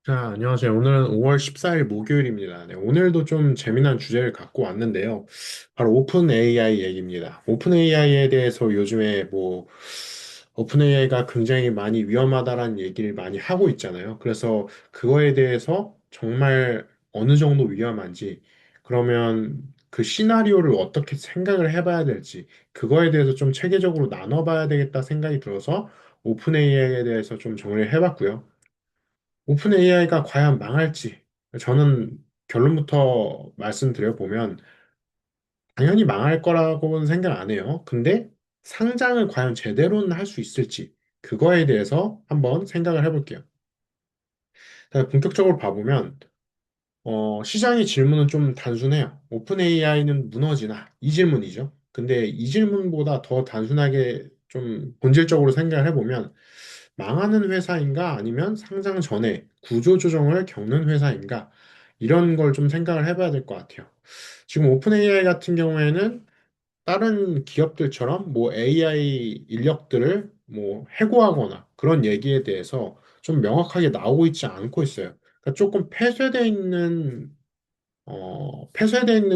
자, 안녕하세요. 오늘은 5월 14일 목요일입니다. 네, 오늘도 좀 재미난 주제를 갖고 왔는데요. 바로 오픈 AI 얘기입니다. 오픈 AI에 대해서 요즘에 오픈 AI가 굉장히 많이 위험하다라는 얘기를 많이 하고 있잖아요. 그래서 그거에 대해서 정말 어느 정도 위험한지, 그러면 그 시나리오를 어떻게 생각을 해봐야 될지, 그거에 대해서 좀 체계적으로 나눠봐야 되겠다 생각이 들어서 오픈 AI에 대해서 좀 정리를 해봤고요. 오픈 AI가 과연 망할지, 저는 결론부터 말씀드려보면, 당연히 망할 거라고는 생각 안 해요. 근데 상장을 과연 제대로는 할 수 있을지, 그거에 대해서 한번 생각을 해볼게요. 자, 본격적으로 봐보면, 시장의 질문은 좀 단순해요. 오픈 AI는 무너지나? 이 질문이죠. 근데 이 질문보다 더 단순하게 좀 본질적으로 생각을 해보면, 망하는 회사인가 아니면 상장 전에 구조조정을 겪는 회사인가 이런 걸 좀 생각을 해봐야 될 것 같아요. 지금 오픈 AI 같은 경우에는 다른 기업들처럼 AI 인력들을 해고하거나 그런 얘기에 대해서 좀 명확하게 나오고 있지 않고 있어요. 그러니까 조금 폐쇄되어 있는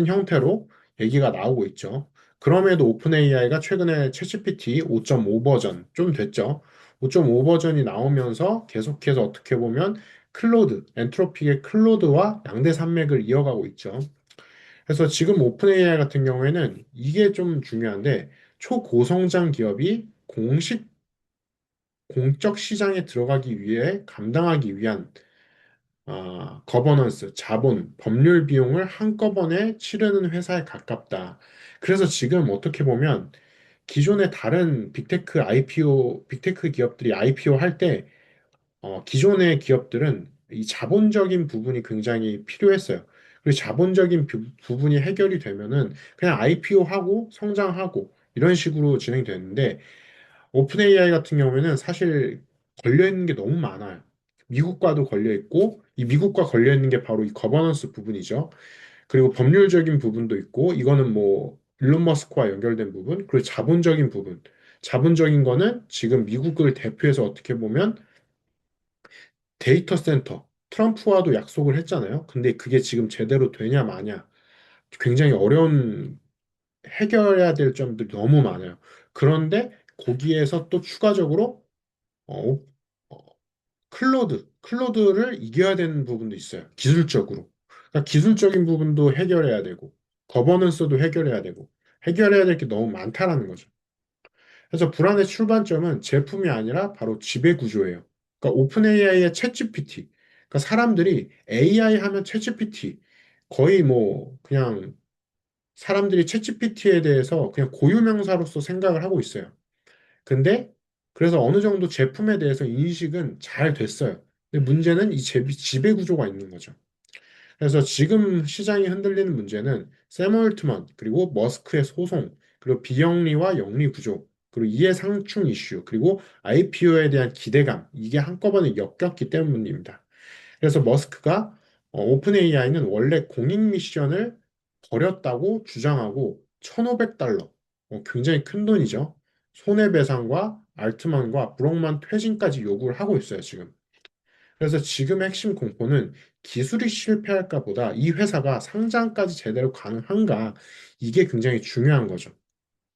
형태로 얘기가 나오고 있죠. 그럼에도 오픈 AI가 최근에 챗GPT 5.5 버전 좀 됐죠. 5.5 버전이 나오면서 계속해서 어떻게 보면 엔트로픽의 클로드와 양대 산맥을 이어가고 있죠. 그래서 지금 오픈 AI 같은 경우에는 이게 좀 중요한데 초고성장 기업이 공적 시장에 들어가기 위해 감당하기 위한 거버넌스, 자본, 법률 비용을 한꺼번에 치르는 회사에 가깝다. 그래서 지금 어떻게 보면 기존의 다른 빅테크 기업들이 IPO 할 때, 기존의 기업들은 이 자본적인 부분이 굉장히 필요했어요. 그리고 자본적인 부분이 해결이 되면은 그냥 IPO 하고 성장하고 이런 식으로 진행되는데 오픈 AI 같은 경우에는 사실 걸려 있는 게 너무 많아요. 미국과도 걸려 있고, 이 미국과 걸려 있는 게 바로 이 거버넌스 부분이죠. 그리고 법률적인 부분도 있고, 이거는 일론 머스크와 연결된 부분, 그리고 자본적인 부분. 자본적인 거는 지금 미국을 대표해서 어떻게 보면 데이터 센터, 트럼프와도 약속을 했잖아요. 근데 그게 지금 제대로 되냐 마냐. 굉장히 어려운 해결해야 될 점들이 너무 많아요. 그런데 거기에서 또 추가적으로 어, 어, 클로드를 이겨야 되는 부분도 있어요. 기술적으로. 그러니까 기술적인 부분도 해결해야 되고, 거버넌스도 해결해야 되고, 해결해야 될 게 너무 많다라는 거죠. 그래서 불안의 출발점은 제품이 아니라 바로 지배 구조예요. 그러니까 오픈 AI의 챗GPT. 그러니까 사람들이 AI 하면 챗GPT. 거의 그냥 사람들이 챗GPT에 대해서 그냥 고유명사로서 생각을 하고 있어요. 근데 그래서 어느 정도 제품에 대해서 인식은 잘 됐어요. 근데 문제는 이 지배 구조가 있는 거죠. 그래서 지금 시장이 흔들리는 문제는 샘 올트먼 그리고 머스크의 소송 그리고 비영리와 영리 구조 그리고 이해 상충 이슈 그리고 IPO에 대한 기대감 이게 한꺼번에 엮였기 때문입니다. 그래서 머스크가 오픈 AI는 원래 공익 미션을 버렸다고 주장하고 1,500달러 굉장히 큰 돈이죠. 손해배상과 알트만과 브록만 퇴진까지 요구를 하고 있어요, 지금. 그래서 지금 핵심 공포는 기술이 실패할까 보다 이 회사가 상장까지 제대로 가능한가 이게 굉장히 중요한 거죠.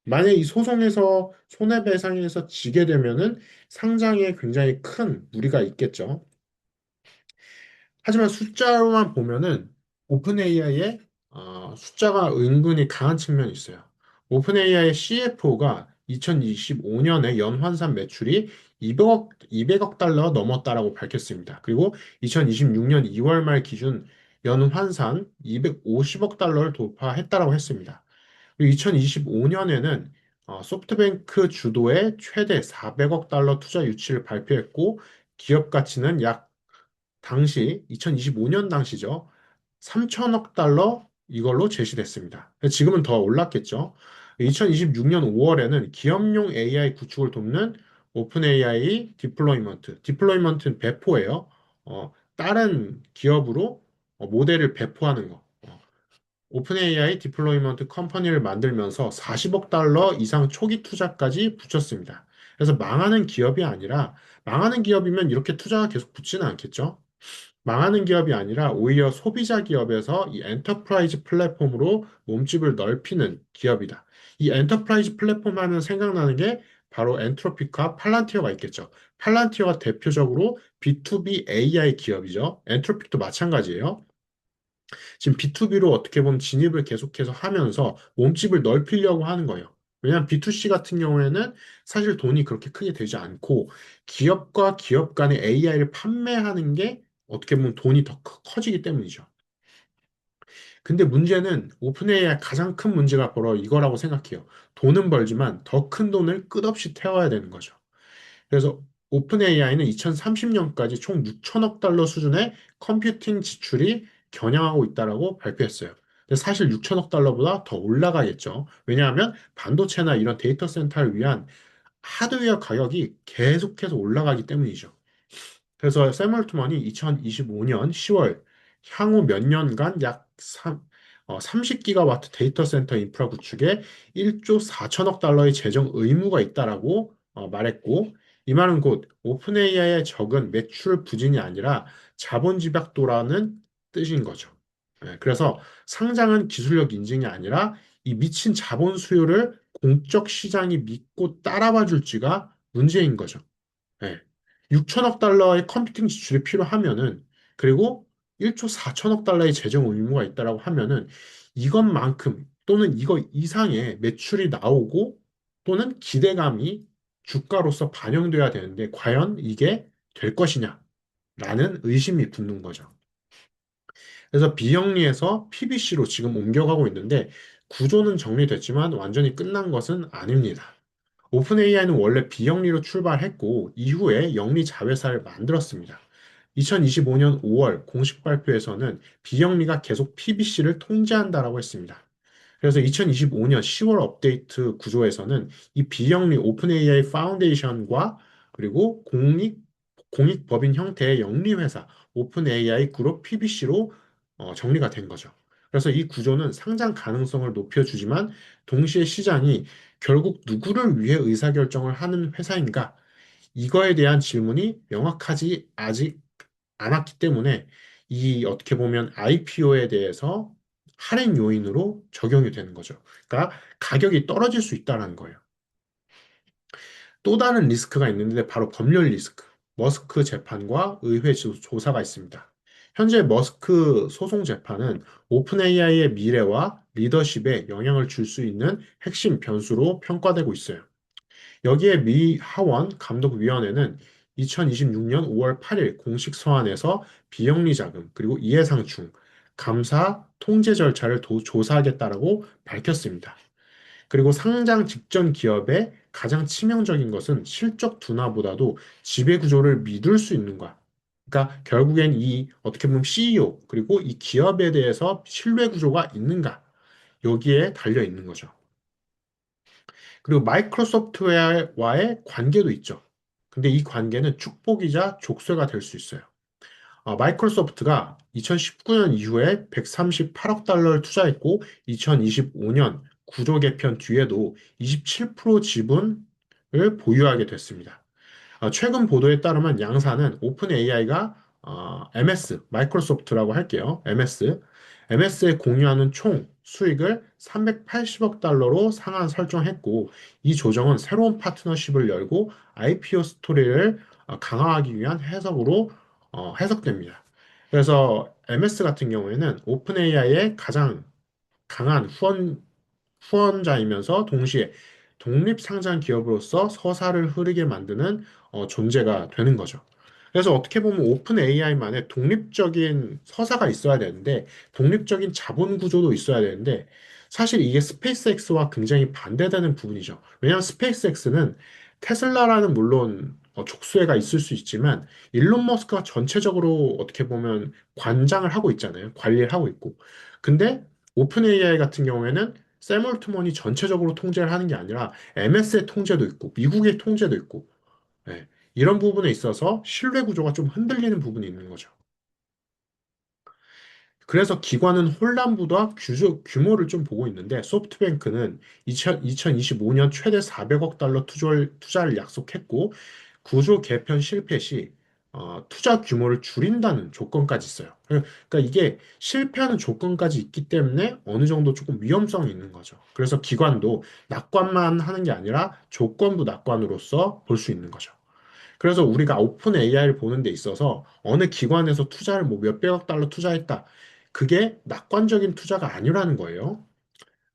만약 이 소송에서 손해배상에서 지게 되면은 상장에 굉장히 큰 무리가 있겠죠. 하지만 숫자로만 보면은 오픈 AI의 숫자가 은근히 강한 측면이 있어요. 오픈 AI의 CFO가 2025년에 연환산 매출이 200억 달러 넘었다라고 밝혔습니다. 그리고 2026년 2월 말 기준 연환산 250억 달러를 돌파했다라고 했습니다. 그리고 2025년에는 소프트뱅크 주도의 최대 400억 달러 투자 유치를 발표했고 기업 가치는 당시 2025년 당시죠. 3천억 달러 이걸로 제시됐습니다. 지금은 더 올랐겠죠. 2026년 5월에는 기업용 AI 구축을 돕는 오픈 AI 디플로이먼트는 배포예요. 다른 기업으로 모델을 배포하는 거. 오픈 AI 디플로이먼트 컴퍼니를 만들면서 40억 달러 이상 초기 투자까지 붙였습니다. 그래서 망하는 기업이 아니라 망하는 기업이면 이렇게 투자가 계속 붙지는 않겠죠. 망하는 기업이 아니라 오히려 소비자 기업에서 이 엔터프라이즈 플랫폼으로 몸집을 넓히는 기업이다. 이 엔터프라이즈 플랫폼 하면 생각나는 게 바로 엔트로피크와 팔란티어가 있겠죠. 팔란티어가 대표적으로 B2B AI 기업이죠. 엔트로픽도 마찬가지예요. 지금 B2B로 어떻게 보면 진입을 계속해서 하면서 몸집을 넓히려고 하는 거예요. 왜냐하면 B2C 같은 경우에는 사실 돈이 그렇게 크게 되지 않고 기업과 기업 간의 AI를 판매하는 게 어떻게 보면 돈이 더 커지기 때문이죠. 근데 문제는 오픈 AI의 가장 큰 문제가 바로 이거라고 생각해요. 돈은 벌지만 더 큰 돈을 끝없이 태워야 되는 거죠. 그래서 오픈 AI는 2030년까지 총 6천억 달러 수준의 컴퓨팅 지출이 겨냥하고 있다라고 발표했어요. 근데 사실 6천억 달러보다 더 올라가겠죠. 왜냐하면 반도체나 이런 데이터 센터를 위한 하드웨어 가격이 계속해서 올라가기 때문이죠. 그래서 샘 올트먼이 2025년 10월 향후 몇 년간 약 30기가와트 데이터 센터 인프라 구축에 1조 4천억 달러의 재정 의무가 있다라고 말했고, 이 말은 곧 오픈 AI의 적은 매출 부진이 아니라 자본 집약도라는 뜻인 거죠. 그래서 상장은 기술력 인증이 아니라 이 미친 자본 수요를 공적 시장이 믿고 따라와 줄지가 문제인 거죠. 네. 6천억 달러의 컴퓨팅 지출이 필요하면은, 그리고 1조 4천억 달러의 재정 의무가 있다라고 하면은 이것만큼 또는 이거 이상의 매출이 나오고 또는 기대감이 주가로서 반영돼야 되는데 과연 이게 될 것이냐라는 의심이 붙는 거죠. 그래서 비영리에서 PBC로 지금 옮겨가고 있는데 구조는 정리됐지만 완전히 끝난 것은 아닙니다. 오픈 AI는 원래 비영리로 출발했고 이후에 영리 자회사를 만들었습니다. 2025년 5월 공식 발표에서는 비영리가 계속 PBC를 통제한다라고 했습니다. 그래서 2025년 10월 업데이트 구조에서는 이 비영리 오픈 AI 파운데이션과 그리고 공익법인 형태의 영리회사 오픈 AI 그룹 PBC로 정리가 된 거죠. 그래서 이 구조는 상장 가능성을 높여주지만 동시에 시장이 결국 누구를 위해 의사결정을 하는 회사인가? 이거에 대한 질문이 명확하지 아직 않았기 때문에 이 어떻게 보면 IPO에 대해서 할인 요인으로 적용이 되는 거죠. 그러니까 가격이 떨어질 수 있다는 거예요. 또 다른 리스크가 있는데 바로 법률 리스크. 머스크 재판과 의회 조사가 있습니다. 현재 머스크 소송 재판은 오픈 AI의 미래와 리더십에 영향을 줄 수 있는 핵심 변수로 평가되고 있어요. 여기에 미 하원 감독위원회는 2026년 5월 8일 공식 서한에서 비영리 자금 그리고 이해상충 감사 통제 절차를 조사하겠다라고 밝혔습니다. 그리고 상장 직전 기업의 가장 치명적인 것은 실적 둔화보다도 지배 구조를 믿을 수 있는가. 그러니까 결국엔 이 어떻게 보면 CEO 그리고 이 기업에 대해서 신뢰 구조가 있는가. 여기에 달려 있는 거죠. 그리고 마이크로소프트와의 관계도 있죠. 근데 이 관계는 축복이자 족쇄가 될 수 있어요. 마이크로소프트가 2019년 이후에 138억 달러를 투자했고 2025년 구조 개편 뒤에도 27% 지분을 보유하게 됐습니다. 최근 보도에 따르면 양사는 오픈 AI가 MS, 마이크로소프트라고 할게요. MS에 공유하는 총 수익을 380억 달러로 상한 설정했고, 이 조정은 새로운 파트너십을 열고 IPO 스토리를 강화하기 위한 해석됩니다. 그래서 MS 같은 경우에는 오픈 AI의 가장 강한 후원자이면서 동시에 독립상장 기업으로서 서사를 흐르게 만드는 존재가 되는 거죠. 그래서 어떻게 보면 오픈 AI만의 독립적인 서사가 있어야 되는데, 독립적인 자본 구조도 있어야 되는데, 사실 이게 스페이스X와 굉장히 반대되는 부분이죠. 왜냐하면 스페이스X는 테슬라라는 물론 족쇄가 있을 수 있지만, 일론 머스크가 전체적으로 어떻게 보면 관장을 하고 있잖아요. 관리를 하고 있고. 근데 오픈 AI 같은 경우에는 샘 올트먼이 전체적으로 통제를 하는 게 아니라 MS의 통제도 있고 미국의 통제도 있고 예, 이런 부분에 있어서 신뢰 구조가 좀 흔들리는 부분이 있는 거죠. 그래서 기관은 혼란보다 규모를 좀 보고 있는데 소프트뱅크는 2025년 최대 400억 달러 투자를 약속했고 구조 개편 실패 시 투자 규모를 줄인다는 조건까지 있어요. 그러니까 이게 실패하는 조건까지 있기 때문에 어느 정도 조금 위험성이 있는 거죠. 그래서 기관도 낙관만 하는 게 아니라 조건부 낙관으로서 볼 수 있는 거죠. 그래서 우리가 오픈 AI를 보는 데 있어서 어느 기관에서 투자를 뭐 몇백억 달러 투자했다. 그게 낙관적인 투자가 아니라는 거예요.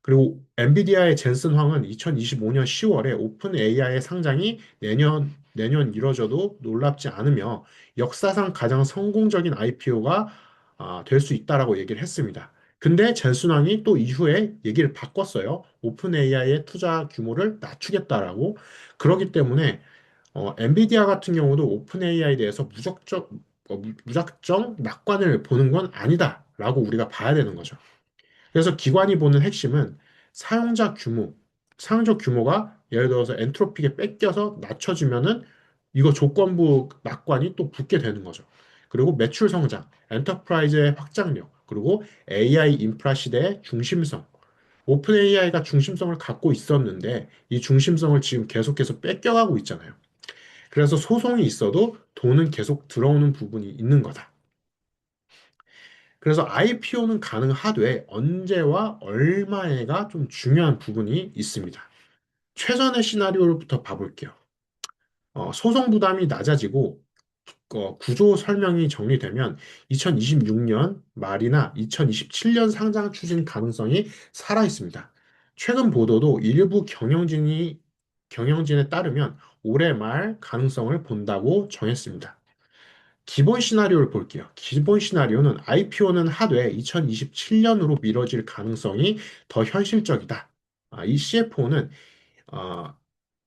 그리고 엔비디아의 젠슨 황은 2025년 10월에 오픈 AI의 상장이 내년 이뤄져도 놀랍지 않으며 역사상 가장 성공적인 IPO가 될 수 있다라고 얘기를 했습니다. 근데 젠슨 황이 또 이후에 얘기를 바꿨어요. 오픈 AI의 투자 규모를 낮추겠다라고. 그렇기 때문에 엔비디아 같은 경우도 오픈 AI에 대해서 무작정 낙관을 보는 건 아니다라고 우리가 봐야 되는 거죠. 그래서 기관이 보는 핵심은 사용자 규모, 사용자 규모가 예를 들어서 엔트로피게 뺏겨서 낮춰지면은 이거 조건부 낙관이 또 붙게 되는 거죠. 그리고 매출 성장, 엔터프라이즈의 확장력, 그리고 AI 인프라 시대의 중심성. 오픈 AI가 중심성을 갖고 있었는데 이 중심성을 지금 계속해서 뺏겨가고 있잖아요. 그래서 소송이 있어도 돈은 계속 들어오는 부분이 있는 거다. 그래서 IPO는 가능하되 언제와 얼마에가 좀 중요한 부분이 있습니다. 최선의 시나리오부터 봐볼게요. 소송 부담이 낮아지고 구조 설명이 정리되면 2026년 말이나 2027년 상장 추진 가능성이 살아 있습니다. 최근 보도도 일부 경영진에 따르면 올해 말 가능성을 본다고 정했습니다. 기본 시나리오를 볼게요. 기본 시나리오는 IPO는 하되 2027년으로 미뤄질 가능성이 더 현실적이다. 이 CFO는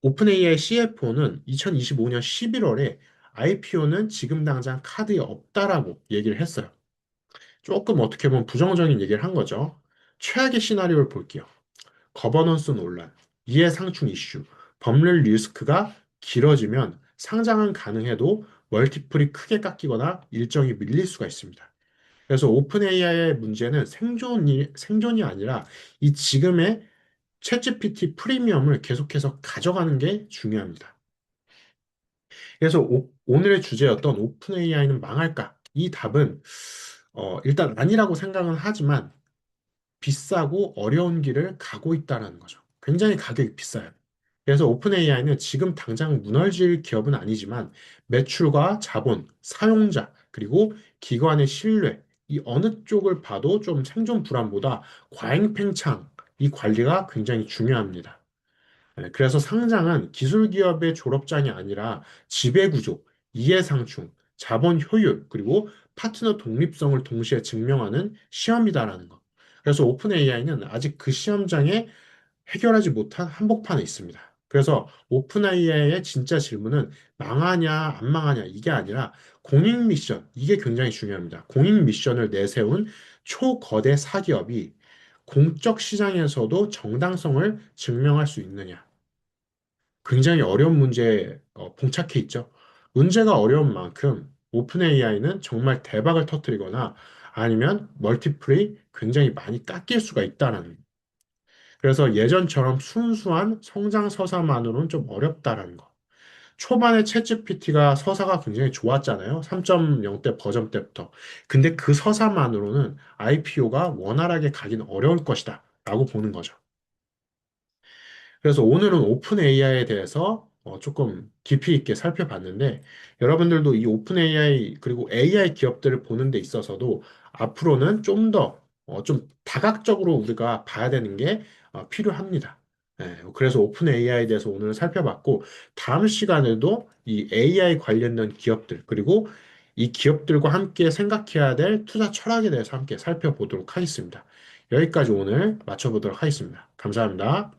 오픈 AI CFO는 2025년 11월에 IPO는 지금 당장 카드에 없다라고 얘기를 했어요. 조금 어떻게 보면 부정적인 얘기를 한 거죠. 최악의 시나리오를 볼게요. 거버넌스 논란, 이해 상충 이슈, 법률 리스크가 길어지면 상장은 가능해도 멀티플이 크게 깎이거나 일정이 밀릴 수가 있습니다. 그래서 오픈 AI의 문제는 생존이 아니라 이 지금의 챗GPT 프리미엄을 계속해서 가져가는 게 중요합니다. 그래서 오늘의 주제였던 오픈 AI는 망할까? 이 답은 일단 아니라고 생각은 하지만 비싸고 어려운 길을 가고 있다는 거죠. 굉장히 가격이 비싸요. 그래서 오픈 AI는 지금 당장 무너질 기업은 아니지만 매출과 자본, 사용자, 그리고 기관의 신뢰, 이 어느 쪽을 봐도 좀 생존 불안보다 과잉 팽창, 이 관리가 굉장히 중요합니다. 네, 그래서 상장은 기술 기업의 졸업장이 아니라 지배구조, 이해상충, 자본 효율, 그리고 파트너 독립성을 동시에 증명하는 시험이다라는 것. 그래서 오픈 AI는 아직 그 시험장에 해결하지 못한 한복판에 있습니다. 그래서 오픈 AI의 진짜 질문은 망하냐, 안 망하냐, 이게 아니라 공익 미션, 이게 굉장히 중요합니다. 공익 미션을 내세운 초거대 사기업이 공적 시장에서도 정당성을 증명할 수 있느냐. 굉장히 어려운 문제에 봉착해 있죠. 문제가 어려운 만큼 오픈 AI는 정말 대박을 터뜨리거나 아니면 멀티플이 굉장히 많이 깎일 수가 있다는. 그래서 예전처럼 순수한 성장 서사만으로는 좀 어렵다라는 거. 초반에 챗GPT가 서사가 굉장히 좋았잖아요. 3.0대 버전 때부터. 근데 그 서사만으로는 IPO가 원활하게 가긴 어려울 것이다. 라고 보는 거죠. 그래서 오늘은 오픈 AI에 대해서 조금 깊이 있게 살펴봤는데 여러분들도 이 오픈 AI 그리고 AI 기업들을 보는 데 있어서도 앞으로는 좀 더 좀 다각적으로 우리가 봐야 되는 게 필요합니다. 예, 그래서 오픈 AI에 대해서 오늘 살펴봤고 다음 시간에도 이 AI 관련된 기업들 그리고 이 기업들과 함께 생각해야 될 투자 철학에 대해서 함께 살펴보도록 하겠습니다. 여기까지 오늘 마쳐보도록 하겠습니다. 감사합니다.